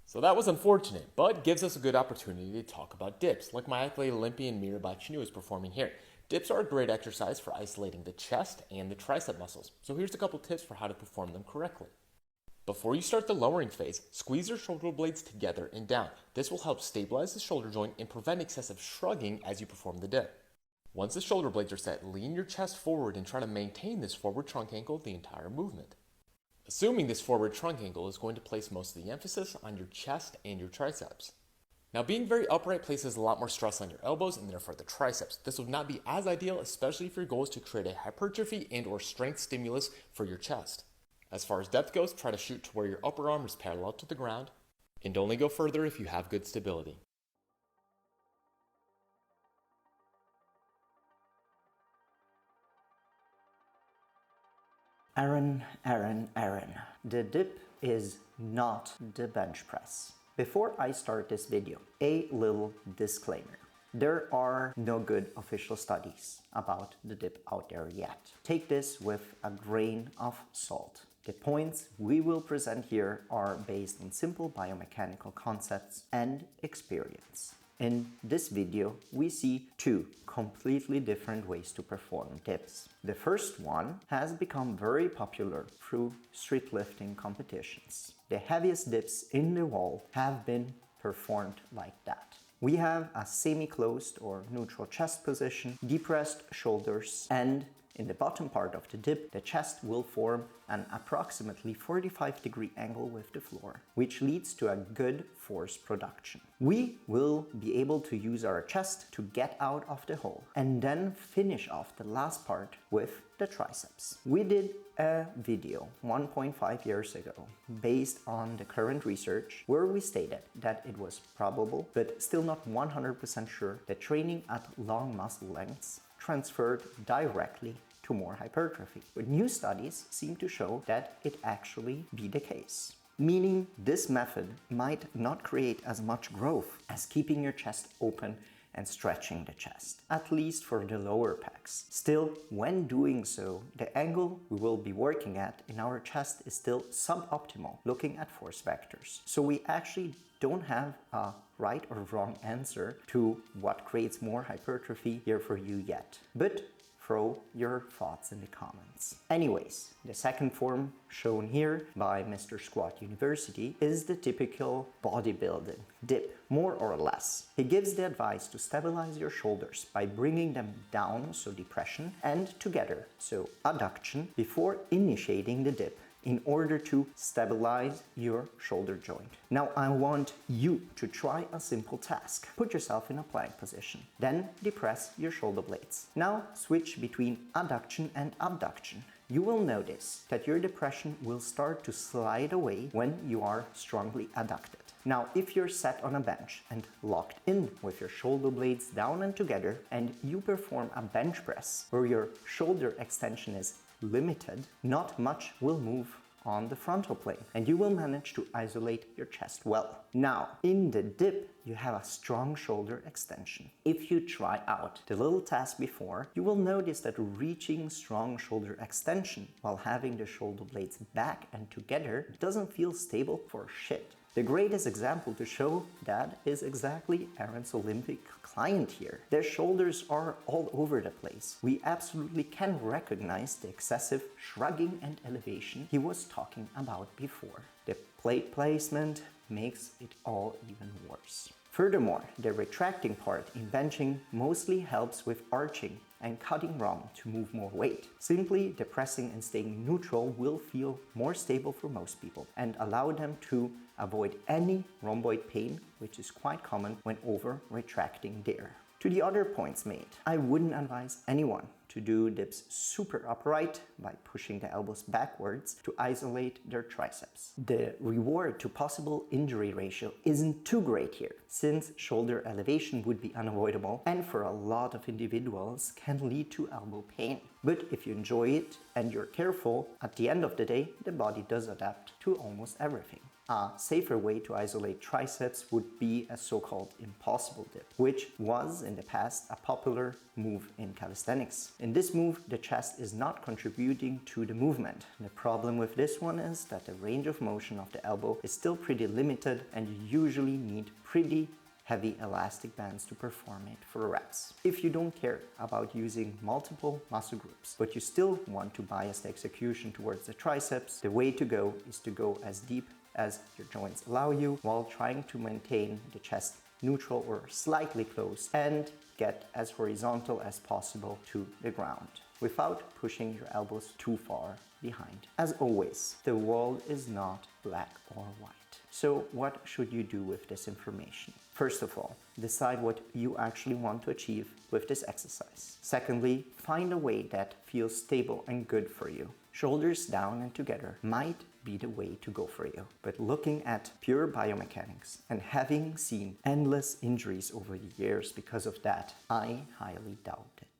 So that was unfortunate, but gives us a good opportunity to talk about dips, like my athlete Olympian Mirabai Chinu is performing here. Dips are a great exercise for isolating the chest and the tricep muscles, so here's a couple tips for how to perform them correctly. Before you start the lowering phase, squeeze your shoulder blades together and down. This will help stabilize the shoulder joint and prevent excessive shrugging as you perform the dip. Once the shoulder blades are set, lean your chest forward and try to maintain this forward trunk angle the entire movement. Assuming this forward trunk angle is going to place most of the emphasis on your chest and your triceps. Now, being very upright places a lot more stress on your elbows and therefore the triceps. This would not be as ideal, especially if your goal is to create a hypertrophy and or strength stimulus for your chest. As far as depth goes, try to shoot to where your upper arm is parallel to the ground, and only go further if you have good stability. Aaron. The dip is not the bench press. Before I start this video, a little disclaimer. There are no good official studies about the dip out there yet. Take this with a grain of salt. The points we will present here are based on simple biomechanical concepts and experience. In this video, we see two completely different ways to perform dips. The first one has become very popular through street lifting competitions. The heaviest dips in the world have been performed like that. We have a semi-closed or neutral chest position, depressed shoulders, and in the bottom part of the dip, the chest will form an approximately 45-degree angle with the floor, which leads to a good force production. We will be able to use our chest to get out of the hole and then finish off the last part with the triceps. We did a video 1.5 years ago based on the current research where we stated that it was probable, but still not 100% sure, that training at long muscle lengths transferred directly to more hypertrophy. But new studies seem to show that it actually be the case. Meaning this method might not create as much growth as keeping your chest open and stretching the chest, at least for the lower pecs. Still, when doing so, the angle we will be working at in our chest is still suboptimal, looking at force vectors. So we actually don't have a right or wrong answer to what creates more hypertrophy here for you yet. But throw your thoughts in the comments. Anyways, the second form shown here by Mr. Squat University is the typical bodybuilding dip, more or less. He gives the advice to stabilize your shoulders by bringing them down, so depression, and together, so adduction, before initiating the dip, in order to stabilize your shoulder joint. Now I want you to try a simple task. Put yourself in a plank position, then depress your shoulder blades. Now switch between adduction and abduction. You will notice that your depression will start to slide away when you are strongly adducted. Now, if you're sat on a bench and locked in with your shoulder blades down and together, and you perform a bench press where your shoulder extension is limited, not much will move on the frontal plane and you will manage to isolate your chest well. Now, in the dip, you have a strong shoulder extension. If you try out the little task before, you will notice that reaching strong shoulder extension while having the shoulder blades back and together doesn't feel stable for shit. The greatest example to show that is exactly Aaron's Olympic client here. Their shoulders are all over the place. We absolutely can recognize the excessive shrugging and elevation he was talking about before. The plate placement makes it all even worse. Furthermore, the retracting part in benching mostly helps with arching and cutting ROM to move more weight. Simply depressing and staying neutral will feel more stable for most people and allow them to avoid any rhomboid pain, which is quite common when over retracting there. To the other points made, I wouldn't advise anyone to do dips super upright by pushing the elbows backwards to isolate their triceps. The reward to possible injury ratio isn't too great here, since shoulder elevation would be unavoidable and for a lot of individuals can lead to elbow pain. But if you enjoy it and you're careful, at the end of the day, the body does adapt to almost everything. A safer way to isolate triceps would be a so-called impossible dip, which was in the past a popular move in calisthenics. In this move, the chest is not contributing to the movement. The problem with this one is that the range of motion of the elbow is still pretty limited, and you usually need pretty heavy elastic bands to perform it for reps. If you don't care about using multiple muscle groups, but you still want to bias the execution towards the triceps, the way to go is to go as deep as your joints allow you while trying to maintain the chest neutral or slightly closed and get as horizontal as possible to the ground without pushing your elbows too far behind. As always, the world is not black or white. So what should you do with this information? First of all, decide what you actually want to achieve with this exercise. Secondly, find a way that feels stable and good for you. Shoulders down and together might be the way to go for you. But looking at pure biomechanics and having seen endless injuries over the years because of that, I highly doubt it.